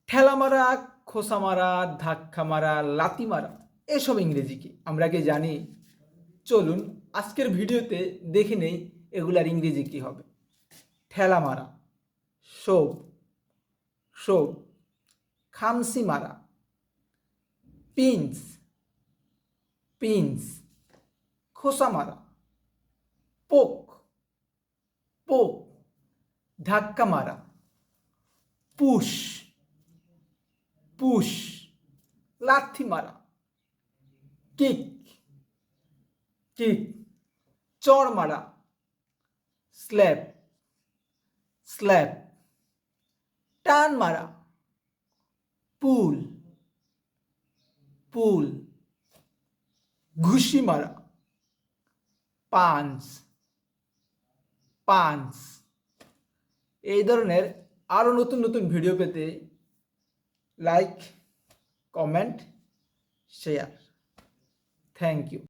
ঠেলা মারা, খোসা মারা, ধাক্কা মারা, লাথি মারা, এসব ইংরেজি কি আমরা কি জানি? চলুন আজকের ভিডিওতে দেখে নেই এগুলার ইংরেজি কি হবে। ঠেলা মারা, শোভ শোভ। খামসি মারা, পিঞ্চ পিঞ্চ। খোসা মারা, পোক পোক। ধাক্কা মারা, পুশ পুশ। লাথি মারা, কিক কিক। চড় মারা, স্ল্যাপ স্ল্যাপ। টান মারা, পুল পুল। ঘুষি মারা, পাঞ্চ পাঞ্চ। এই ধরনের আরও নতুন নতুন ভিডিও পেতে like, comment, share. Thank you.